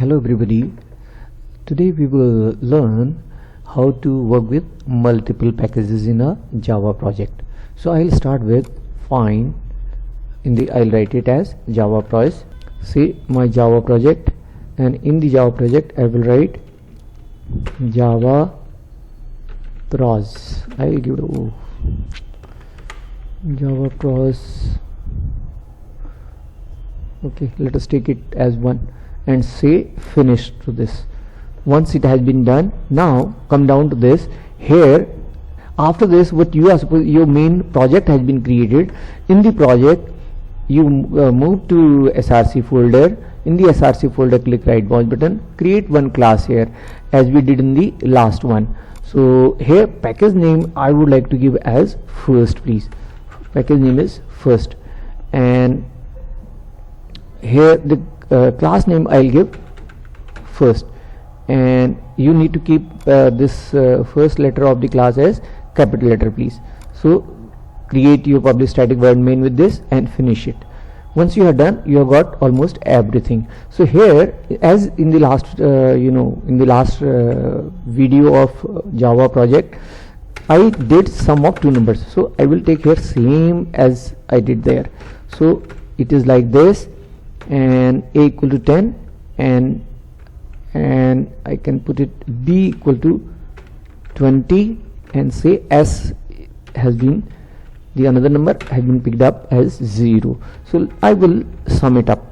Hello everybody. Today we will learn how to work with multiple packages in a Java project. So I'll start with find I'll write it as Java project. See my Java project, and in the Java project I will write Java pros. I will give it Java pros. Okay, let us take it as one and say finish to this. Once it has been done, now come down to this here. After this, what you are supposed, your main project has been created. In the project you move to src folder. In the src folder click right mouse button, create one class here as we did in the last one. So here package name I would like to give as first, please. Package name is first, and here the class name I'll give first, and you need to keep this first letter of the class as capital letter, please. So create your public static void main with this and finish it. Once you are done, you have got almost everything. So here, as in the last in the last video of Java project, I did sum of two numbers, so I will take here same as I did there. So it is like this, and a equal to 10, and I can put it b equal to 20, and say s has been, the another number has been picked up as 0. So I will sum it up,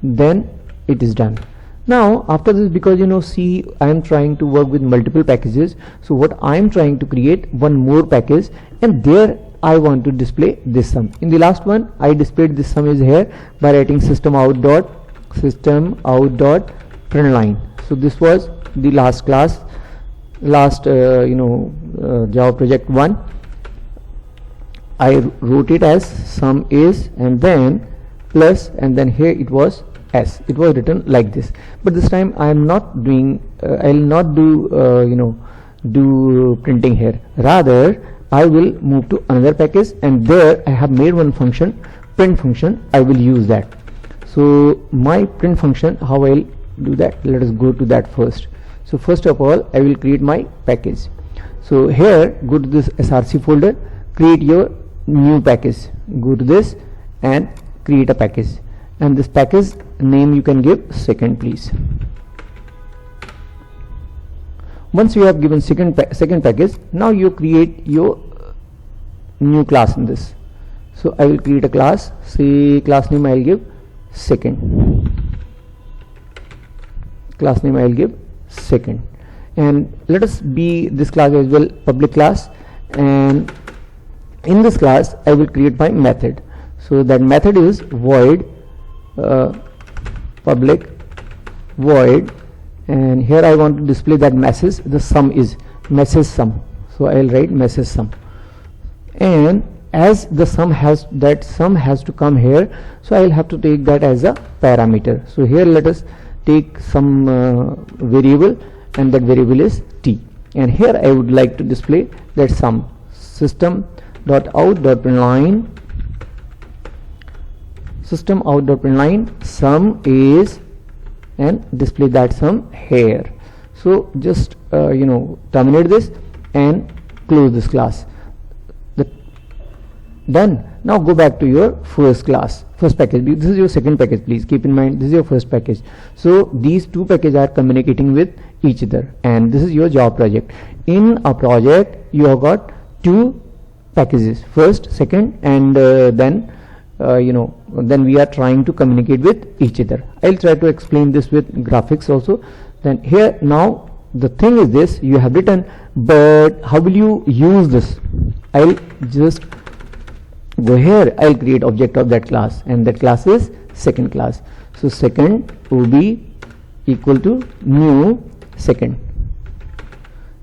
then it is done. Now after this, because see, I am trying to work with multiple packages, so what I am trying to create one more package, and there I want to display this sum. In the last one I displayed this sum is here by writing system out dot println. So this was the last class, last Java project 1. I wrote it as sum is, and then plus, and then here it was s. It was written like this, but this time I am not doing I will not do do printing here. Rather I will move to another package, and there I have made one function, print function. I will use that. So my print function, how I'll do that, let us go to that first. So first of all I will create my package. So here go to this src folder, create your new package, go to this and create a package, and this package name you can give second, please. Once you have given second package, now you create your new class in this. So I will create a class, say class name I will give second, class name I will give second, and let us be this class as well public class, and in this class I will create my method. So that method is void public void, and here I want to display that message, the sum is message sum. So I will write message sum, and as the sum has to come here, so I will have to take that as a parameter. So here let us take some variable, and that variable is t, and here I would like to display that sum, system.out.println sum is, and display that sum here. So just terminate this and close this class. Done. Now go back to your first class, first package. This is your second package, please keep in mind this is your first package. So these two packages are communicating with each other, and this is your Java project. In a project you have got two packages, first, second, and then we are trying to communicate with each other. I'll try to explain this with graphics also. Then here, now the thing is this, you have written, but how will you use this? I'll just go here, I'll create object of that class, and that class is second class. So second will be equal to new second,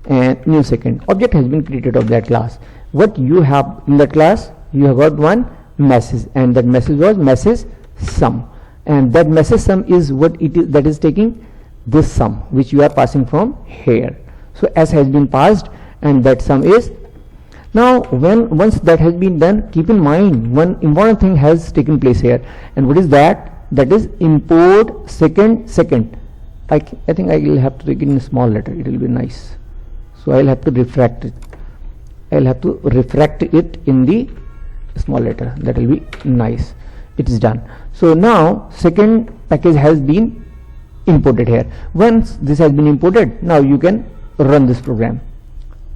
and new second object has been created of that class. What you have in that class, you have got one message, and that message was message sum, and that message sum is what it is, that is taking this sum which you are passing from here. So s has been passed, and that sum is. Now once that has been done, keep in mind one important thing has taken place here, and what is that? that is import second. I think I will have to take it in a small letter, it will be nice. So I will have to refract it. I will have to refract it in the small letter, that will be nice. It is done. So now second package has been imported here. Once this has been imported, now you can run this program.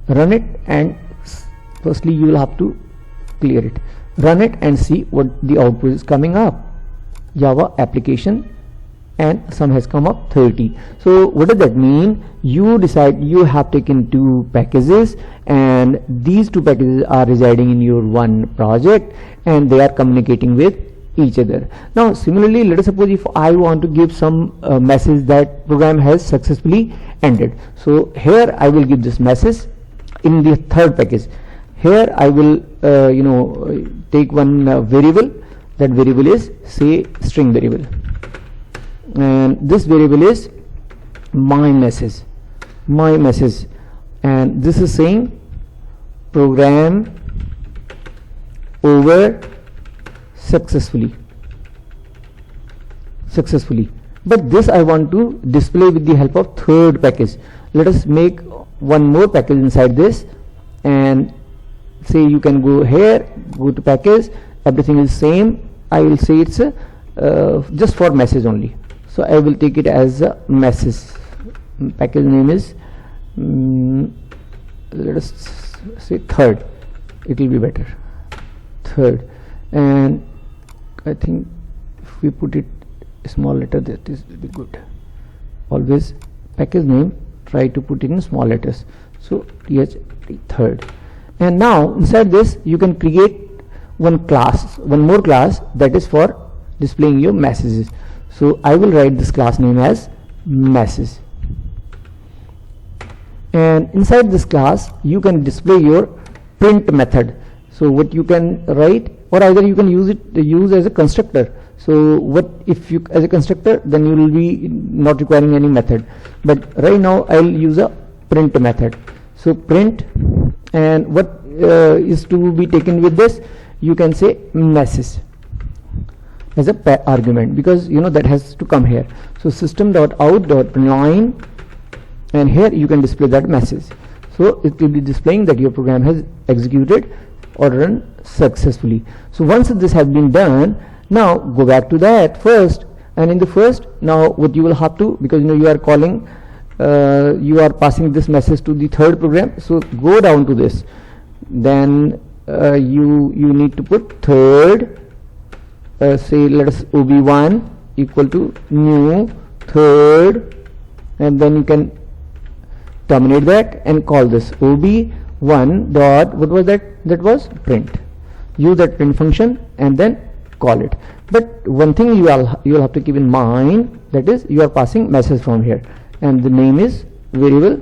Run it, and firstly you will have to clear it. Run it and see what the output is coming up. Java application, and sum has come up 30. So what does that mean? You decide you have taken two packages, and these two packages are residing in your one project, and they are communicating with each other. Now similarly, let us suppose if I want to give some message that program has successfully ended. So here I will give this message in the third package. Here I will take one variable. That variable is say string variable, and this variable is my message, and this is saying program over successfully. But this I want to display with the help of third package. Let us make one more package inside this, and say you can go here, go to package, everything is same. I will say it's just for message only. So I will take it as a message. Package name is let us say third. It will be better. Third, and I think if we put it small letter, that is will be good. Always package name, try to put it in small letters. So third, and now inside this you can create one more class that is for displaying your messages. So I will write this class name as message, and inside this class you can display your print method. So what you can write, or either you can use as a constructor. So what if you as a constructor, then you will be not requiring any method, but right now I will use a print method. So print, and what is to be taken with this, you can say message as a argument, because that has to come here. So system.out.line, and here you can display that message. So it will be displaying that your program has executed or run successfully. So once this has been done, now go back to that first, and in the first, now what you will have to, because you are calling, you are passing this message to the third program. So go down to this, then you need to put third, say let us ob1 equal to new third, and then you can terminate that and call this ob1 dot, what was that was print. Use that print function and then call it. But one thing you will have to keep in mind, that is you are passing message from here, and the name is variable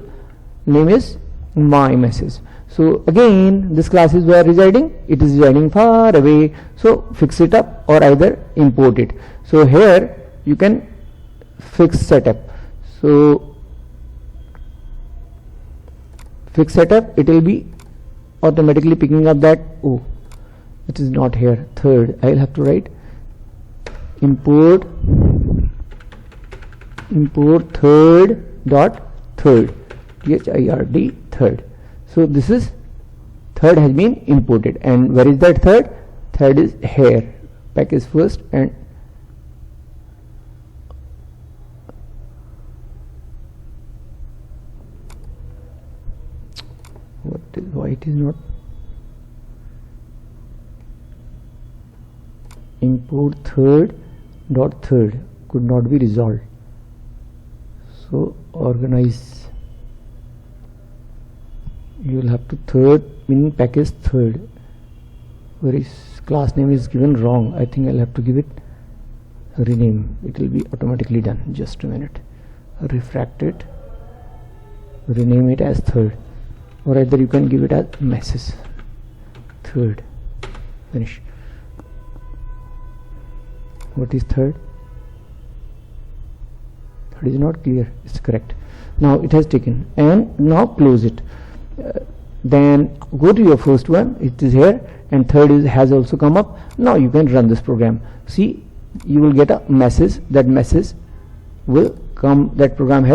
name is my message. So again this class is where residing, it is residing far away, so fix it up or either import it. So here you can fix setup. So fix setup, it will be automatically picking up that, oh it is not here, third. I will have to write import third dot third, third, third. So this is third has been imported, and where is that third? Third is here, package first, and why it is not import third dot third, could not be resolved. So organize, you will have to third in package third, where is class name is given wrong. I think I'll have to give it rename, it will be automatically done. Just a minute, refract it, rename it as third, or either you can give it as message third, finish. What is third? Third is not clear, it's correct. Now it has taken, and now close it. Then go to your first one, it is here, and third has also come up. Now you can run this program. See, you will get a message. That message will come that program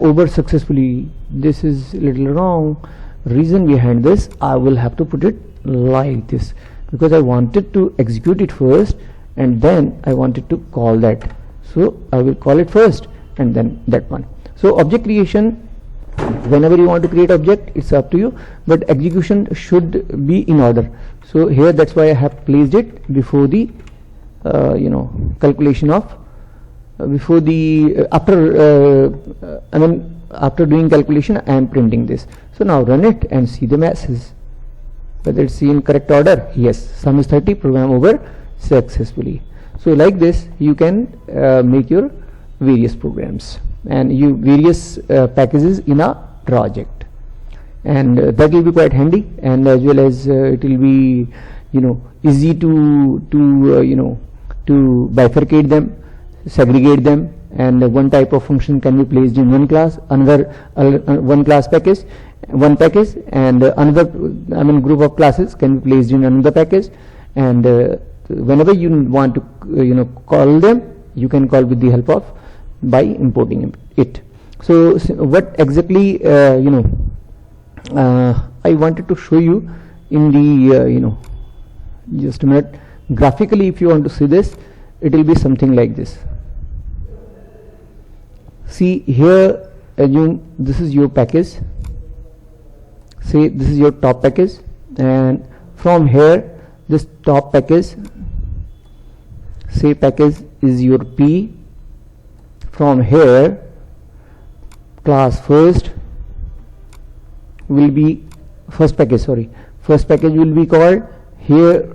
over successfully. This is a little wrong. Reason behind this, I will have to put it like this, because I wanted to execute it first and then I wanted to call that. So I will call it first and then that one. So object creation, whenever you want to create object, it's up to you, but execution should be in order. So here, that's why I have placed it before the calculation of before the after doing calculation I am printing this. So now run it and see the message whether it's in correct order. Yes, sum is 30, program over successfully. So like this you can make your various programs and various packages in a project, and that will be quite handy, and as well as it will be easy to bifurcate them, segregate them, and one type of function can be placed in one class, another one package, and another group of classes can be placed in another package, and whenever you want to call them, you can call with the help of by importing it. So what exactly I wanted to show you in the just a minute. Graphically, if you want to see this, it will be something like this. See here, assume this is your package, say this is your top package, and from here this top package, say package is your P. From here class first will be first package will be called. Here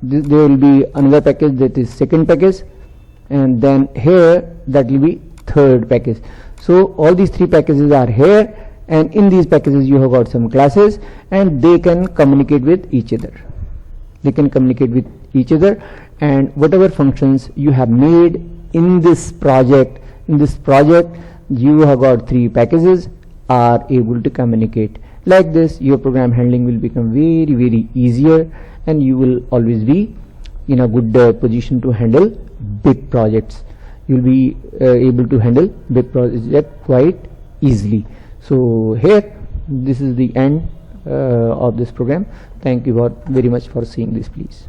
there will be another package, that is second package, and then here that will be third package. So all these three packages are here, and in these packages you have got some classes, and they can communicate with each other. And whatever functions you have made in this project, you have got three packages are able to communicate. Like this, your program handling will become very, very easier, and you will always be in a good position to handle big projects. You will be able to handle big projects quite easily. So here, this is the end of this program. Thank you very much for seeing this, please.